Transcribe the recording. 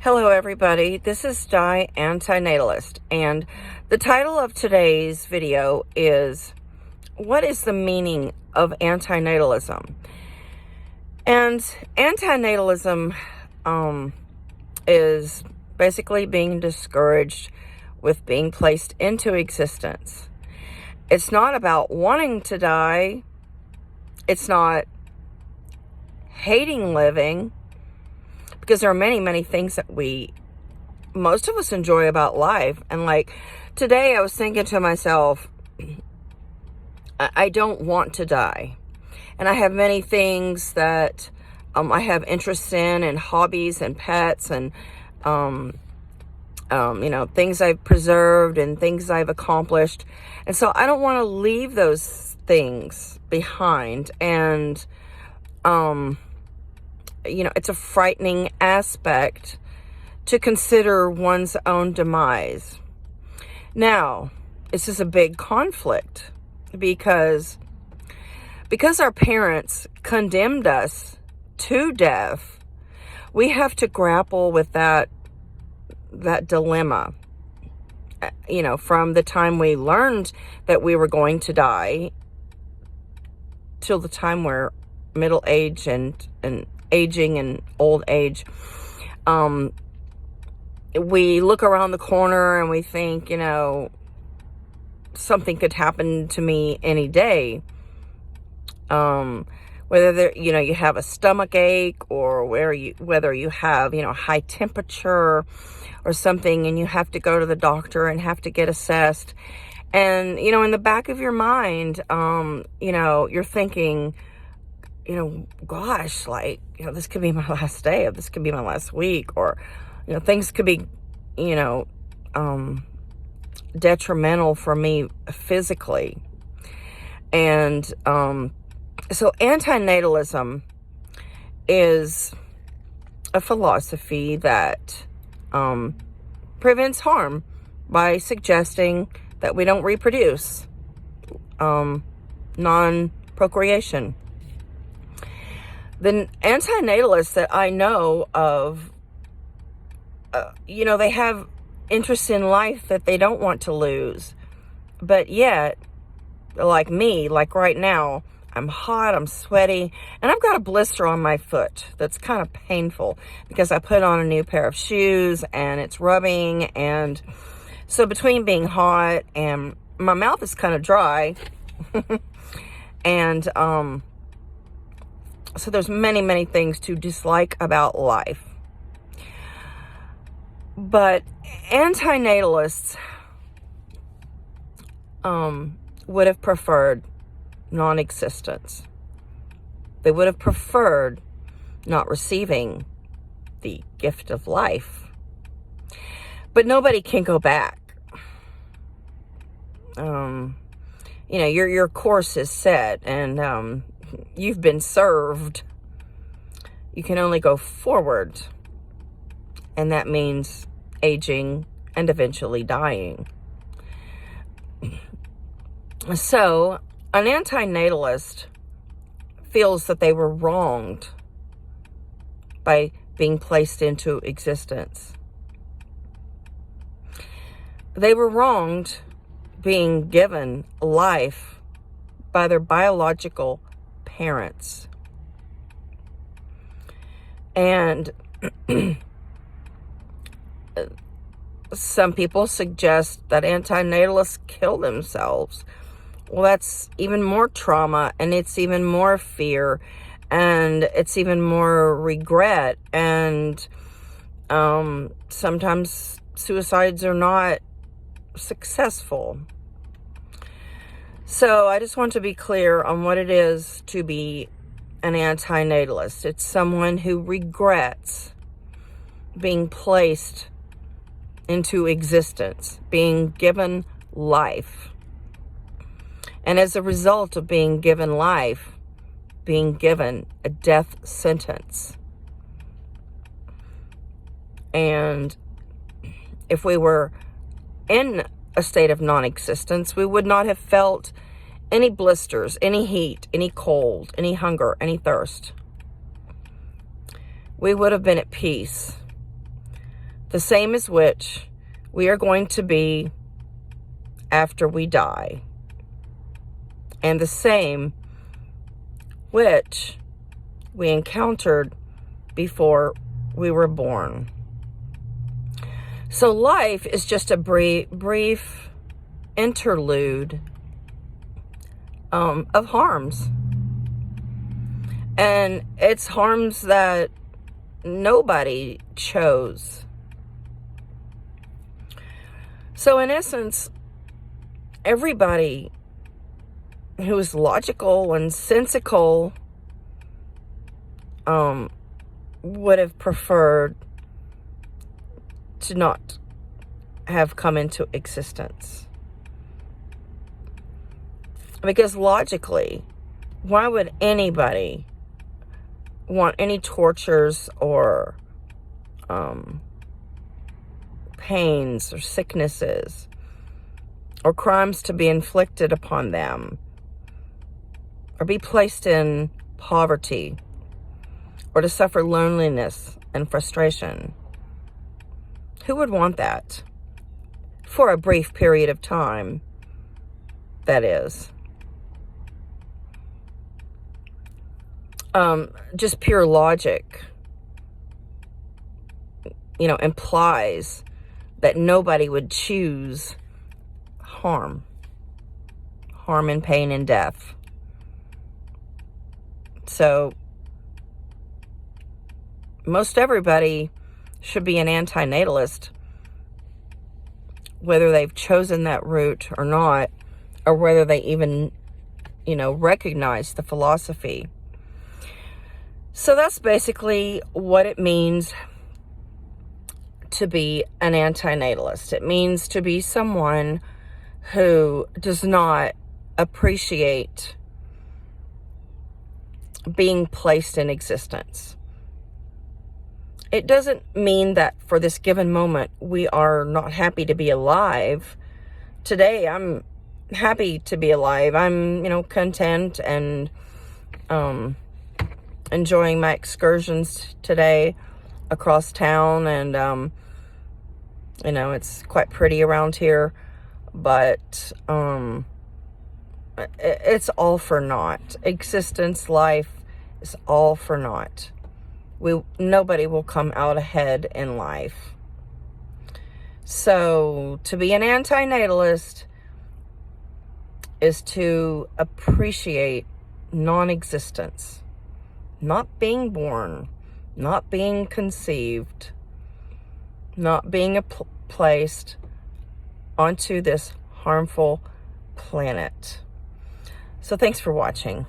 Hello everybody, this is Diantinatalist, and the title of today's video is, what is the meaning of antinatalism? And antinatalism is basically being discouraged with being placed into existence. It's not about wanting to die, it's not hating living, because there are many things that most of us enjoy about life. And like today I was thinking to myself, I don't want to die. And I have many things that I have interests in, and hobbies and pets and, things I've preserved and things I've accomplished. And so I don't want to leave those things behind. And, it's a frightening aspect to consider one's own demise. Now, this is a big conflict because our parents condemned us to death. We have to grapple with that dilemma, from the time we learned that we were going to die till the time we're middle age and aging and old age. We look around the corner and we think, something could happen to me any day. Whether you have a stomach ache, or whether you have, high temperature or something, and you have to go to the doctor and have to get assessed. And, in the back of your mind, you're thinking, gosh, this could be my last day, or this could be my last week, or, things could be, detrimental for me physically. And so antinatalism is a philosophy that prevents harm by suggesting that we don't reproduce, non-procreation. The antinatalists that I know of, they have interests in life that they don't want to lose. But yet, like me, like right now, I'm hot, I'm sweaty, and I've got a blister on my foot that's kind of painful because I put on a new pair of shoes and it's rubbing. And so between being hot and my mouth is kind of dry, and so there's many things to dislike about life. But antinatalists would have preferred non-existence. They would have preferred not receiving the gift of life. But nobody can go back. Your course is set, and you've been served. You can only go forward, and that means aging and eventually dying. So an antinatalist feels that they were wronged by being placed into existence. They were wronged being given life by their biological parents. And some people suggest that antinatalists kill themselves. Well, that's even more trauma, and it's even more fear, and it's even more regret. And sometimes suicides are not successful. So I just want to be clear on what it is to be an antinatalist. It's someone who regrets being placed into existence, being given life. And as a result of being given life, being given a death sentence. And if we were in a state of non-existence, we would not have felt any blisters, any heat, any cold, any hunger, any thirst. We would have been at peace. the same as which we are going to be after we die, and the same which we encountered before we were born. So life is just a brief interlude of harms. And it's harms that nobody chose. So in essence, everybody who is logical and sensical would have preferred to not have come into existence. Because logically, why would anybody want any tortures or pains or sicknesses or crimes to be inflicted upon them, or be placed in poverty, or to suffer loneliness and frustration? Who would want that? For a brief period of time, that is. Just pure logic, implies that nobody would choose harm and pain and death. So most everybody should be an antinatalist, whether they've chosen that route or not, or whether they even, recognize the philosophy. So that's basically what it means to be an antinatalist. It means to be someone who does not appreciate being placed in existence. It doesn't mean that for this given moment we are not happy to be alive. Today I'm happy to be alive. I'm, content and enjoying my excursions today across town, and it's quite pretty around here, but it's all for naught. Existence, life is all for naught. Nobody will come out ahead in life. So to be an antinatalist is to appreciate non-existence, not being born, not being conceived, not being placed onto this harmful planet. So thanks for watching.